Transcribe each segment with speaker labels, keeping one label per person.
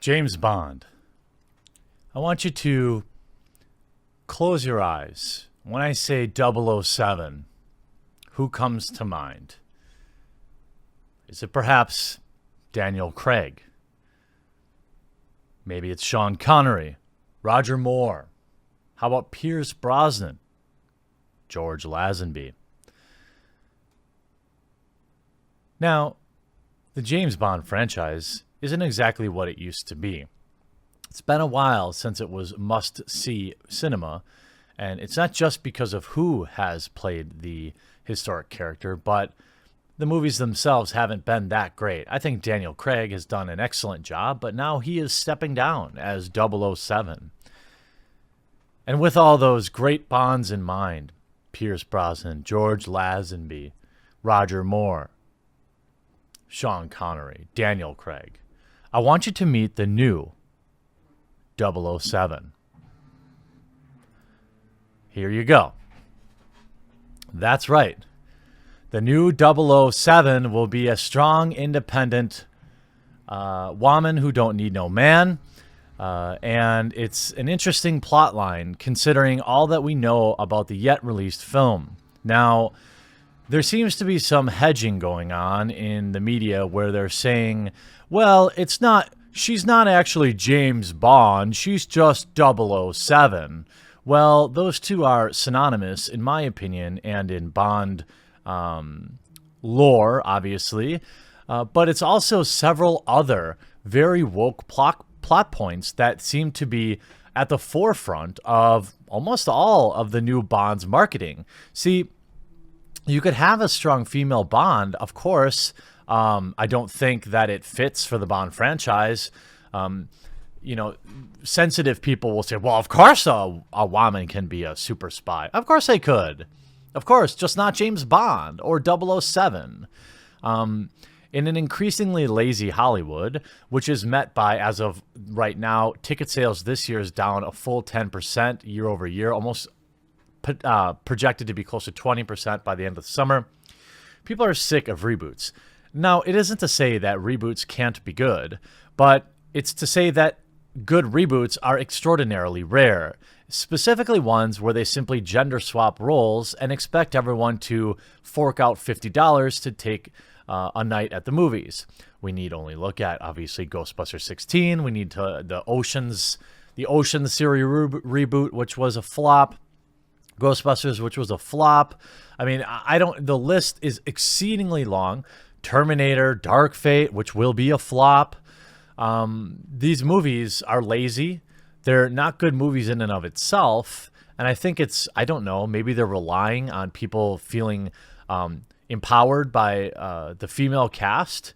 Speaker 1: James Bond. I want you to close your eyes. When I say 007, who comes to mind? Is it perhaps Daniel Craig? Maybe it's Sean Connery, Roger Moore. How about Pierce Brosnan, George Lazenby? Now, the James Bond franchise isn't exactly what it used to be. It's been a while since it was must-see cinema, and it's not just because of who has played the historic character, but the movies themselves haven't been that great. I think Daniel Craig has done an excellent job, but now he is stepping down as 007. And with all those great Bonds in mind, Pierce Brosnan, George Lazenby, Roger Moore, Sean Connery, Daniel Craig, I want you to meet the new 007. Here you go. That's right. The new 007 will be a strong, independent woman who don't need no man. And it's an interesting plot line considering all that we know about the yet released film. Now, there seems to be some hedging going on in the media where they're saying, well, she's not actually James Bond, she's just 007. Well, those two are synonymous, in my opinion, and in Bond lore, obviously. But it's also several other very woke plot points that seem to be at the forefront of almost all of the new Bond's marketing. See, you could have a strong female Bond, of course. I don't think that it fits for the Bond franchise. Sensitive people will say, well, of course a woman can be a super spy. Of course they could. Of course, just not James Bond or 007. In an increasingly lazy Hollywood, which is met by, as of right now, ticket sales this year is down a full 10% year over year, almost projected to be close to 20% by the end of the summer. People are sick of reboots. Now, it isn't to say that reboots can't be good, but it's to say that good reboots are extraordinarily rare, specifically ones where they simply gender swap roles and expect everyone to fork out $50 to take a night at the movies. We need only look at, obviously, Ghostbusters 16. We need the Oceans series reboot, which was a flop. Ghostbusters, which was a flop. I mean, the list is exceedingly long. Terminator, Dark Fate, which will be a flop. These movies are lazy. They're not good movies in and of itself. And I think I don't know, maybe they're relying on people feeling empowered by the female cast.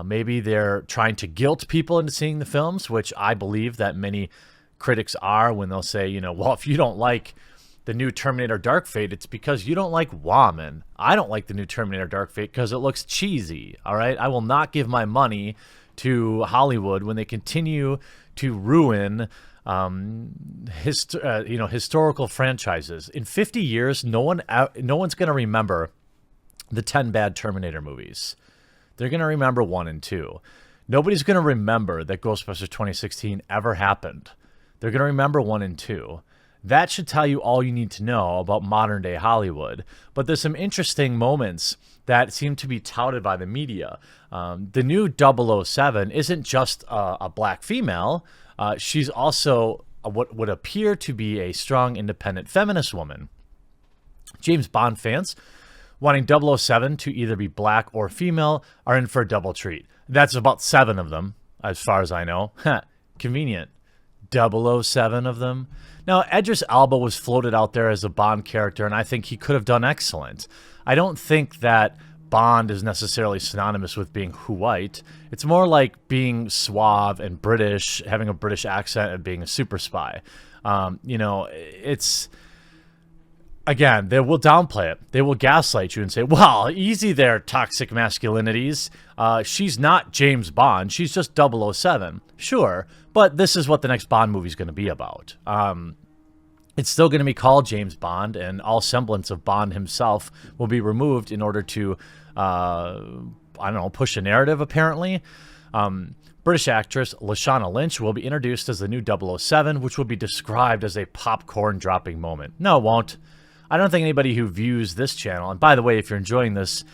Speaker 1: Maybe they're trying to guilt people into seeing the films, which I believe that many critics are when they'll say, well, if you don't like the new Terminator Dark Fate, it's because you don't like women. I don't like the new Terminator Dark Fate because it looks cheesy, all right? I will not give my money to Hollywood when they continue to ruin historical franchises. In 50 years, no one's going to remember the 10 bad Terminator movies. They're going to remember 1 and 2. Nobody's going to remember that Ghostbusters 2016 ever happened. They're going to remember 1 and 2. That should tell you all you need to know about modern-day Hollywood. But there's some interesting moments that seem to be touted by the media. The new 007 isn't just a black female. She's also what would appear to be a strong, independent feminist woman. James Bond fans wanting 007 to either be black or female are in for a double treat. That's about 7 of them, as far as I know. Convenient. 007 of them. Now, Idris Elba was floated out there as a Bond character, and I think he could have done excellent. I don't think that Bond is necessarily synonymous with being white. It's more like being suave and British, having a British accent, and being a super spy. It's... Again, they will downplay it. They will gaslight you and say, well, easy there, toxic masculinities. She's not James Bond. She's just 007. Sure, but this is what the next Bond movie is going to be about. It's still going to be called James Bond, and all semblance of Bond himself will be removed in order to, push a narrative, apparently. British actress Lashana Lynch will be introduced as the new 007, which will be described as a popcorn-dropping moment. No, it won't. I don't think anybody who views this channel, and by the way, if you're enjoying this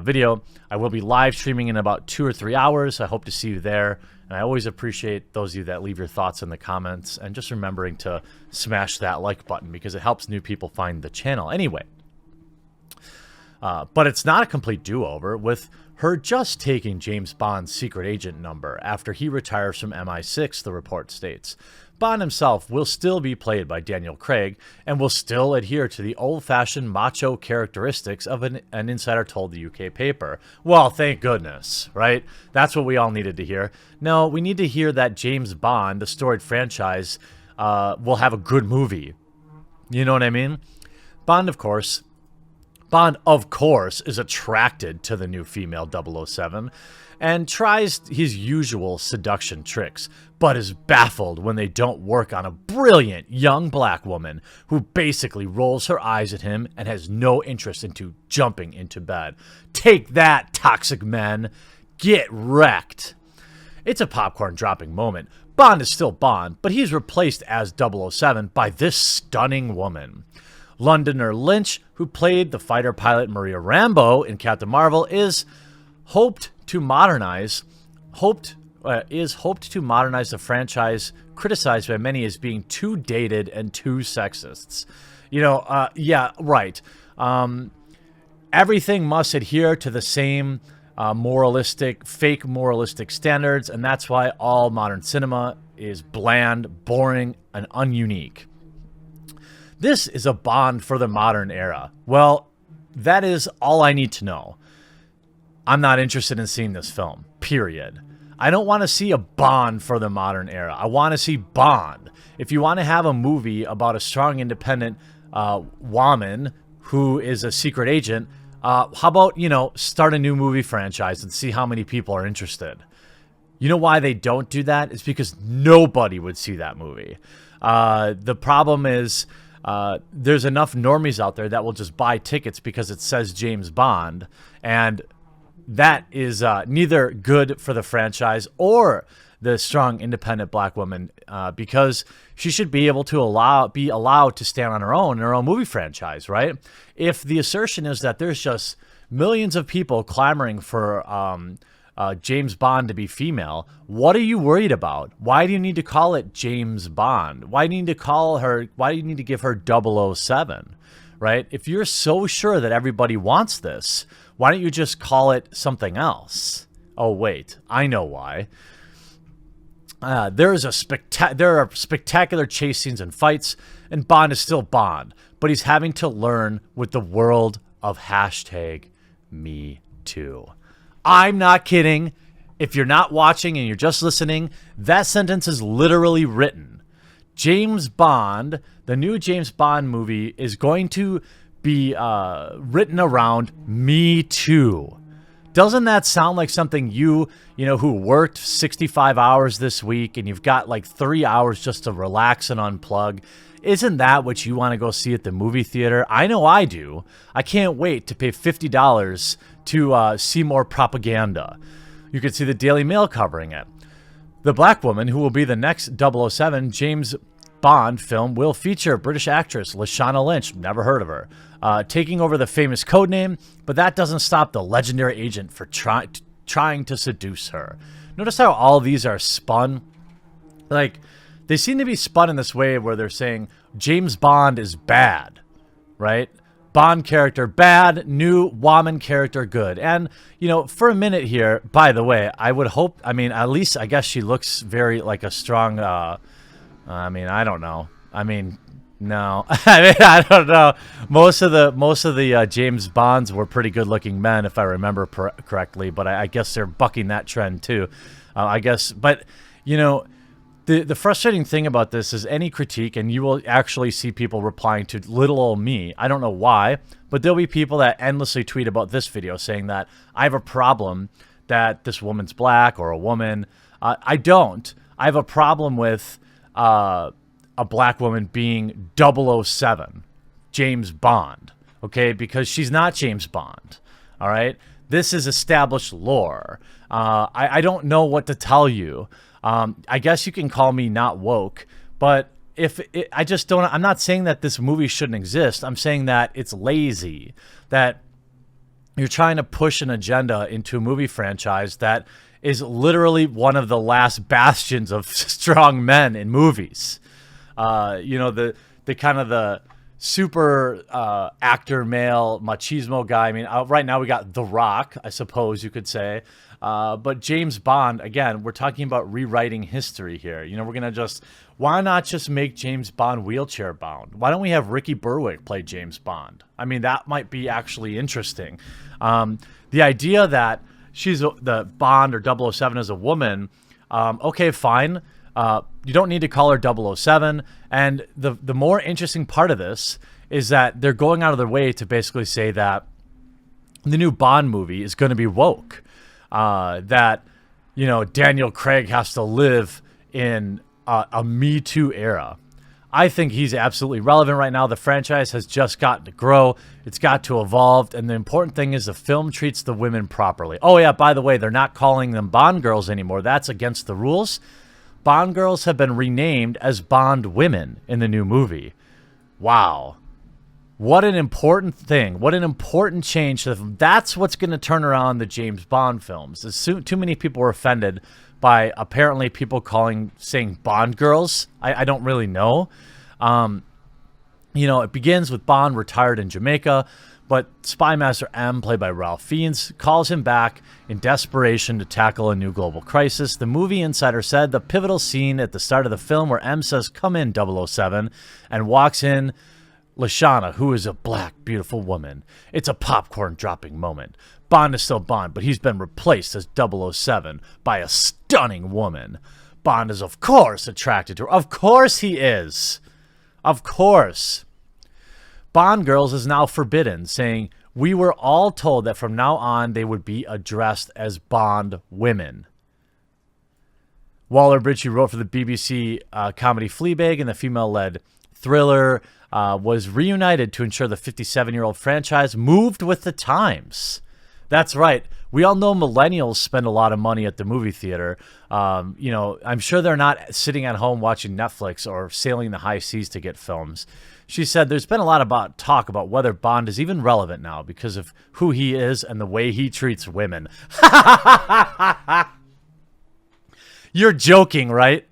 Speaker 1: video, I will be live streaming in about 2 or 3 hours. I hope to see you there. And I always appreciate those of you that leave your thoughts in the comments, and just remembering to smash that like button because it helps new people find the channel. Anyway, but it's not a complete do-over, with her just taking James Bond's secret agent number after he retires from MI6, the report states. Bond himself will still be played by Daniel Craig and will still adhere to the old-fashioned macho characteristics of an insider told the UK paper. Well, thank goodness, right? That's what we all needed to hear. No, we need to hear that James Bond, the storied franchise, will have a good movie. You know what I mean? Bond, of course, is attracted to the new female 007 and tries his usual seduction tricks, but is baffled when they don't work on a brilliant young black woman who basically rolls her eyes at him and has no interest into jumping into bed. Take that, toxic men. Get wrecked. It's a popcorn-dropping moment. Bond is still Bond, but he's replaced as 007 by this stunning woman. Londoner Lynch, who played the fighter pilot Maria Rambeau in Captain Marvel, is hoped to modernize the franchise, criticized by many as being too dated and too sexists. You know, yeah, right. Everything must adhere to the same fake moralistic standards, and that's why all modern cinema is bland, boring, and ununique. This is a Bond for the modern era. Well, that is all I need to know. I'm not interested in seeing this film, period. I don't want to see a Bond for the modern era. I want to see Bond. If you want to have a movie about a strong, independent woman who is a secret agent, how about, you know, start a new movie franchise and see how many people are interested. You know why they don't do that? It's because nobody would see that movie. The problem is there's enough normies out there that will just buy tickets because it says James Bond, and that is neither good for the franchise or the strong, independent black woman, because she should be able to be allowed to stand on her own in her own movie franchise, right? If the assertion is that there's just millions of people clamoring for James Bond to be female, what are you worried about? Why do you need to call it James Bond? Why do you need to give her 007, right? If you're so sure that everybody wants this, why don't you just call it something else? Oh, wait, I know why. There are spectacular chase scenes and fights, and Bond is still Bond, but he's having to learn with the world of #MeToo. I'm not kidding. If you're not watching and you're just listening, that sentence is literally written. James Bond, the new James Bond movie, is going to be written around Me Too. Doesn't that sound like something you know, who worked 65 hours this week and you've got like 3 hours just to relax and unplug? Isn't that what you want to go see at the movie theater? I know I do. I can't wait to pay $50 to see more propaganda. You can see the Daily Mail covering it. The black woman who will be the next 007 James Bond film will feature British actress Lashana Lynch, never heard of her, taking over the famous codename, but that doesn't stop the legendary agent for trying to seduce her. Notice how all these are spun? Like, they seem to be spun in this way where they're saying James Bond is bad, right? Bond character bad, new woman character good. And, you know, for a minute here, by the way, I would hope, I mean, at least I guess she looks very like a strong, I mean, I don't know. I mean, no. I mean, I don't know. Most of the James Bonds were pretty good-looking men, if I remember correctly. But I guess they're bucking that trend too. I guess. But you know, the frustrating thing about this is any critique, and you will actually see people replying to little old me. I don't know why, but there'll be people that endlessly tweet about this video saying that I have a problem that this woman's black or a woman. I don't. I have a problem with a black woman being 007, James Bond, okay? Because she's not James Bond, all right? This is established lore. I don't know what to tell you. I guess you can call me not woke, but I just don't. I'm not saying that this movie shouldn't exist. I'm saying that it's lazy. That you're trying to push an agenda into a movie franchise that is literally one of the last bastions of strong men in movies. The kind of the super actor male machismo guy. I mean, right now we got The Rock, I suppose you could say. But James Bond, again, we're talking about rewriting history here. Why not just make James Bond wheelchair bound? Why don't we have Ricky Berwick play James Bond? I mean, that might be actually interesting. The idea that she's the Bond or 007 is a woman, okay, fine. You don't need to call her 007. And the more interesting part of this is that they're going out of their way to basically say that the new Bond movie is going to be woke. That, Daniel Craig has to live in a Me Too era. I think he's absolutely relevant right now. The franchise has just got to grow. It's got to evolve. And the important thing is the film treats the women properly. Oh, yeah, by the way, they're not calling them Bond girls anymore. That's against the rules. Bond girls have been renamed as Bond women in the new movie. Wow. What an important thing. What an important change. That's what's going to turn around the James Bond films. Too many people were offended by apparently people saying Bond girls. I don't really know. It begins with Bond retired in Jamaica, but Spy Master M, played by Ralph Fiennes, calls him back in desperation to tackle a new global crisis. The movie insider said the pivotal scene at the start of the film where M says, "Come in, 007," and walks in Lashana, who is a black, beautiful woman. It's a popcorn-dropping moment. Bond is still Bond, but he's been replaced as 007 by a stunning woman. Bond is, of course, attracted to her. Of course he is. Of course. Bond girls is now forbidden, saying, "We were all told that from now on they would be addressed as Bond women." Waller-Bridge, wrote for the BBC comedy Fleabag and the female-led thriller, was reunited to ensure the 57-year-old franchise moved with the times. That's right. We all know millennials spend a lot of money at the movie theater. I'm sure they're not sitting at home watching Netflix or sailing the high seas to get films. She said there's been a lot about talk about whether Bond is even relevant now because of who he is and the way he treats women. You're joking, right?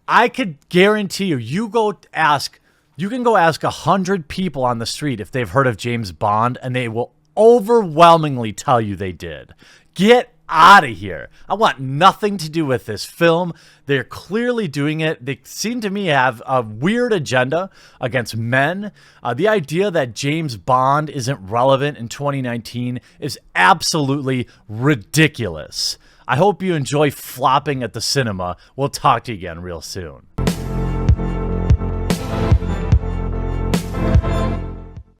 Speaker 1: I could guarantee you can go ask 100 people on the street if they've heard of James Bond, and they will overwhelmingly tell you they did. Get out of here. I want nothing to do with this film. They're clearly doing it. They seem to me have a weird agenda against men. The idea that James Bond isn't relevant in 2019 is absolutely ridiculous. I hope you enjoy flopping at the cinema. We'll talk to you again real soon.